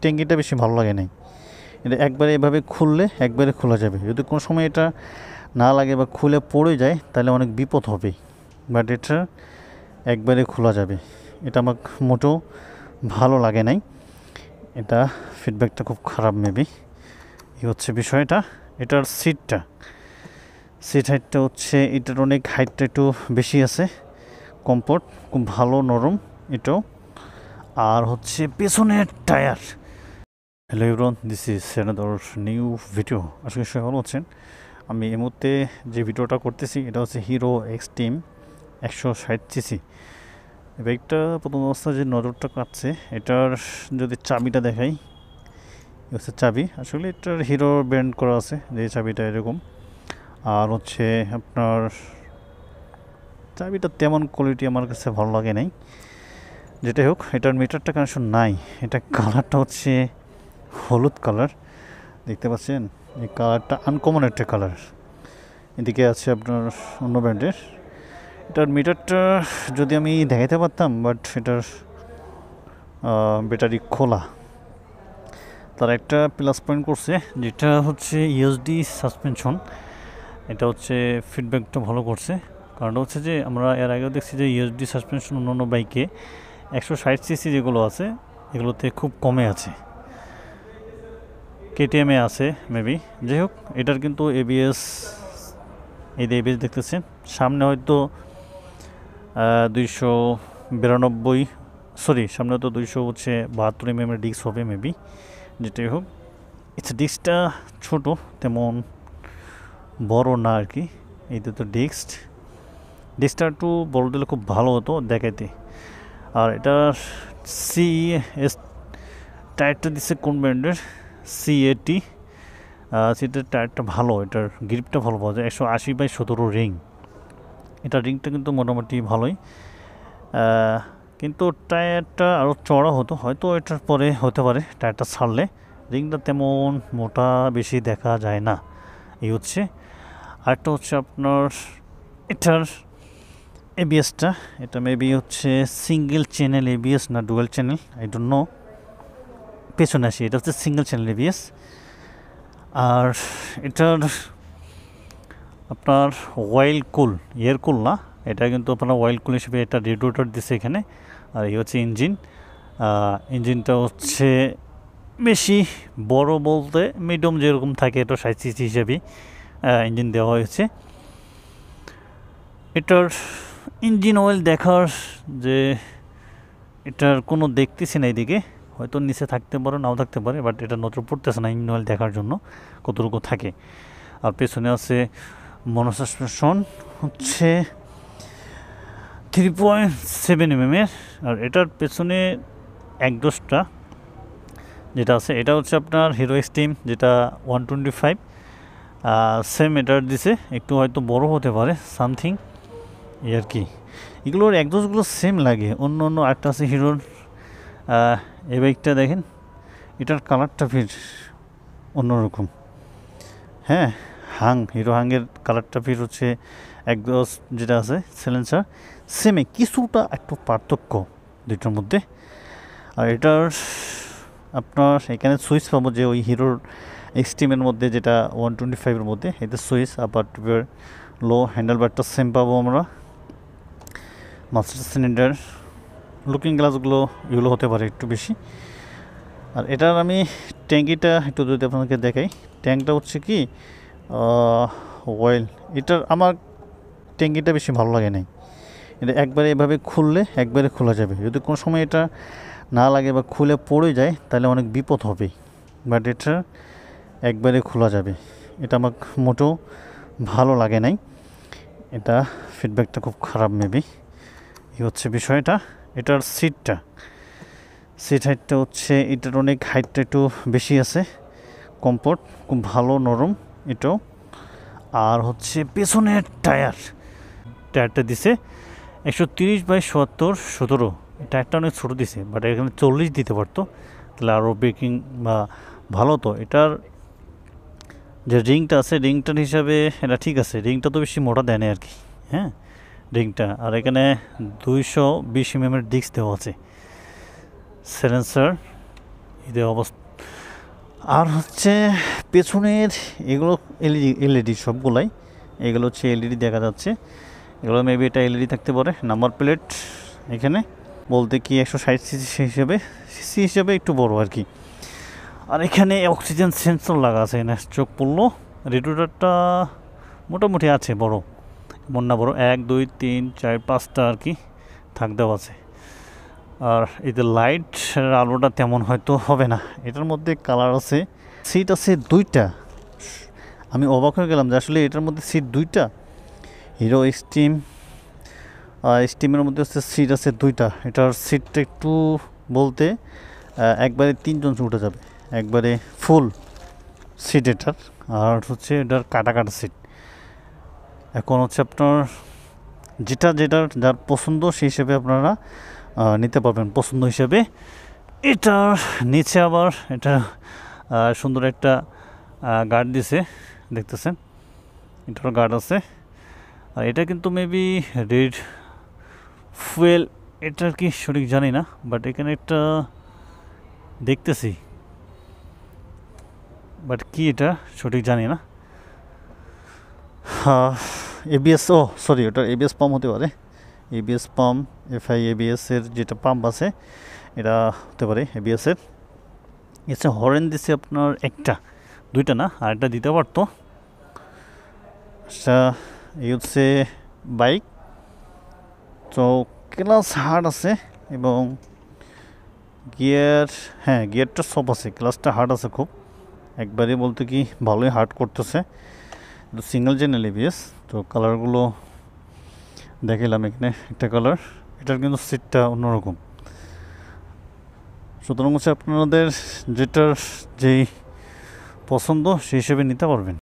ট্যাঙ্কিটা বেশি ভালো লাগে নাই। এটা একবারে এভাবে খুললে একবারে খোলা যাবে। যদি কোনো সময় এটা না লাগে বা খুলে পড়ে যায় তাহলে অনেক বিপদ হবে। বাট এটা একবারে খোলা যাবে। এটা আমার মোটেও ভালো লাগে নাই। এটা ফিডব্যাকটা খুব খারাপ মেবি। এই হচ্ছে বিষয়টা। এটার সিট হাইটটা হচ্ছে এটার অনেক হাইটটা একটু বেশি আছে। কমফোর্ট খুব ভালো, নরম এটাও। আর হচ্ছে পেছনের tyre. Hello everyone, this is another new video. আজকে সবাই ভালো আছেন। আমি এই মুহূর্তে যে ভিডিওটা করতেছি এটা হচ্ছে হিরো এক্সট্রিম 160 সিসি। বাইকটা প্রথম অবস্থায় যে নজরটা কাটছে, এটার যদি চাবিটা দেখাই, হচ্ছে চাবি। আসলে এটার হিরো ব্র্যান্ড করা আছে, যে চাবিটা এরকম। আর হচ্ছে আপনার চাবিটা তেমন কোয়ালিটি আমার কাছে ভালো লাগে নাই। যেটাই হোক, এটার মিটারটা কানেকশন নাই। এটা কালারটা হচ্ছে হলুদ কালার, দেখতে পাচ্ছেন। এই কালারটা আনকমন একটা কালার। এদিকে আছে আপনার অন্য ব্র্যান্ডের। এটার মিটারটা যদি আমি দেখাতে পারতাম, বাট এটার ব্যাটারি খোলা। তার একটা প্লাস পয়েন্ট করছে, যেটা হচ্ছে ইউএসডি সাসপেনশন। এটা হচ্ছে ফিডব্যাকটা ভালো করছে। কারণটা হচ্ছে যে আমরা এর আগেও দেখছি যে ইউএসডি সাসপেনশন অন্য বাইকে 160 সিসি যেগুলো আছে এগুলোতে খুব কমে আছে, কেটিএমে আছে মেবি। যাই হোক, এটার কিন্তু এবিএস, এই যে এবিএস দেখতেছেন সামনে, হয়তো 292, সরি সামনে তো 272 mm ডিস্ক হবে মেবি। যেটাই হোক, ডিস্কটা ছোট, তেমন বড় না আর কি। এই তো ডিস্কটা একটু বড় দিলে খুব ভালো হতো দেখাইতে। আর এটা সিএস টায়ারটা দিচ্ছে কোন ব্র্যান্ডের, সিএটি। সেটার টায়ারটা ভালো, এটার গ্রিপটা ভালো পাওয়া যায়। 180/17 রিং। এটা রিংটা কিন্তু মোটামুটি ভালোই, কিন্তু টায়ারটা আরও চড়া হতো হয়তো, এটার পরে হতে পারে টায়ারটা ছাড়লে। রিংটা তেমন মোটা বেশি দেখা যায় না, এই হচ্ছে। আরেকটা হচ্ছে আপনার এটার এবিএসটা, এটা মেবি হচ্ছে সিঙ্গেল চ্যানেল এবিএস না dual channel, I don't know. পেছনে আসি, এটা হচ্ছে সিঙ্গেল চ্যানেল এবিএস। আর এটার আপনার ওয়াইল্ড কুল, এয়ার কুল না, এটা কিন্তু আপনার ওয়াইল্ড কুল হিসেবে এটা রেডিয়েটর দিচ্ছে এখানে। আর এই হচ্ছে ইঞ্জিনটা হচ্ছে বেশি বড় বলতে মিডিয়াম যেরকম থাকে, এটা 60 সিসি হিসেবে ইঞ্জিন দেওয়া হয়েছে। এটার ইঞ্জিন অয়েল দেখার যে এটার কোনো দেখতেছি না এদিকে, হয়তো নিচে থাকতে পারে নাও থাকতে পারে, বাট এটা নজর পড়তেছে না ইঞ্জিন অয়েল দেখার জন্য কতটুকু থাকে। আর পেছনে আছে মনোসাসপেনশন, হচ্ছে 3.7 mm এর। আর এটার পেছনে একডোসটা যেটা আছে, এটা হচ্ছে আপনার হিরো এক্সট্রিম, যেটা 125 সেম এটার দিছে, একটু হয়তো বড় হতে পারে সামথিং এই আর কি। এগুলোর একডোসগুলো সেম লাগে। অন্য একটা আছে হিরোর, এই বাইকটা দেখেন, এটার কালারটা ফির অন্যরকম। হ্যাঁ, হিরো হাংয়ের কালারটা ফির হচ্ছে একডোস যেটা আছে সাইলেন্সার সেমে, কিছুটা একটু পার্থক্য দুইটার মধ্যে। আর এটার আপনার এখানে সুইচ পাবো, যে ওই হিরোর এক্সট্রিমের মধ্যে যেটা 125-এর মধ্যে, এতে সুইচ আবার লো হ্যান্ডেলবারটা সেম পাবো আমরা। মাস্টার সিলিন্ডার, লুকিং গ্লাসগুলো এগুলো হতে পারে একটু বেশি। আর এটার আমি ট্যাঙ্কিটা একটু যদি আপনাদেরকে দেখাই, ট্যাঙ্কটা হচ্ছে কি অয়েল। এটার আমার ট্যাঙ্কিটা বেশি ভালো লাগে নাই। এটা একবারে এভাবে খুললে একবারে খোলা যাবে। যদি কোনো সময় এটা না লাগে বা খুলে পড়ে যায় তাহলে অনেক বিপদ হবে। বাট এটা একবারে খোলা যাবে। এটা আমার মোটেও ভালো লাগে নাই। এটা ফিডব্যাকটা খুব খারাপ মেবি। এই হচ্ছে বিষয়টা। এটার সিট হাইটটা হচ্ছে এটার অনেক হাইটটা একটু বেশি আছে। কমফোর্ট খুব ভালো, নরম এটাও। আর হচ্ছে পেছনের টায়ারটা দিছে 130/17। টায়ারটা অনেক ছোটো দিছে, বাট এখানে 40 দিতে পারতো, তাহলে আরও ব্রেকিং বা ভালো তো। এটার যে রিংটা আছে, রিংটার হিসাবে এটা ঠিক আছে। রিংটা তো বেশি মোটা দেয় না আর কি। হ্যাঁ, রিংটা। আর এখানে 220 mm ডিস্ক দেওয়া আছে। সাইলেন্সার ঈদের অবস্থা। আর হচ্ছে পেছনের এগুলো এলইডি সবগুলাই, এগুলো হচ্ছে এলইডি দেখা যাচ্ছে, এগুলো মেবি এটা এলইডি থাকতে পারে। নাম্বার প্লেট এখানে বলতে কি 160 সিসি হিসেবে একটু বড় আর কি। আর এখানে অক্সিজেন সেন্সর লাগা আছে, না চোখ পড়লো। রেডিয়েটরটা মোটামুটি আছে বড়, এমন না বড়, 1 2 3 4 5টা আর কি থাক দেওয়া আছে। আর এদের লাইট আলোটা তেমন হয়তো হবে না। এটার মধ্যে কালার আছে, সিট আছে 2টা। আমি অবাক হয়ে গেলাম যে আসলে এটার মধ্যে সিট 2টা। হিরো স্টিমের মধ্যে হচ্ছে সিট আছে 2টা। এটার সিটটা একটু বলতে একবারে 3জন উঠে যাবে, একবারে ফুল সিট এটার। আর হচ্ছে এটার কাটা সিট। এখন হচ্ছে আপনার যার পছন্দ সেই হিসেবে আপনারা নিতে পারবেন পছন্দ হিসেবে। এটার নিচে আবার এটা সুন্দর একটা গার্ড দিছে, দেখতেছেন এটার গার্ড আছে। আর এটা কিন্তু মেবি রেড ফুয়েল, এটার কি সঠিক জানি না, বাট এখানে একটা দেখতেছি, বাট কি এটা সঠিক জানি না। এবিএস, ও সরি, ওটা এবিএস পাম্প হতে পারে। এবিএস পাম্প, এফআই এবিএস এর যেটা পাম্প আছে এটা হতে পারে এবিএস এর। এসে হরেন দিছে আপনার একটা, 2টা না, আর একটা দিতে পারতো। আচ্ছা, এই হচ্ছে বাইক। তো ক্লাস হার্ড আছে এবং গিয়ার, হ্যাঁ গিয়ারটা সব আছে, ক্লাসটা হার্ড আছে খুব, একবারে বলতে কি ভালোই হার্ড করতেছে। Single channel ABS. তো কালারগুলো দেখালাম, এখানে একটা কালার, এটার কিন্তু সিটটা অন্যরকম। সুতরাং হচ্ছে আপনাদের যেটার যেই পছন্দ সেই হিসেবে নিতে পারবেন।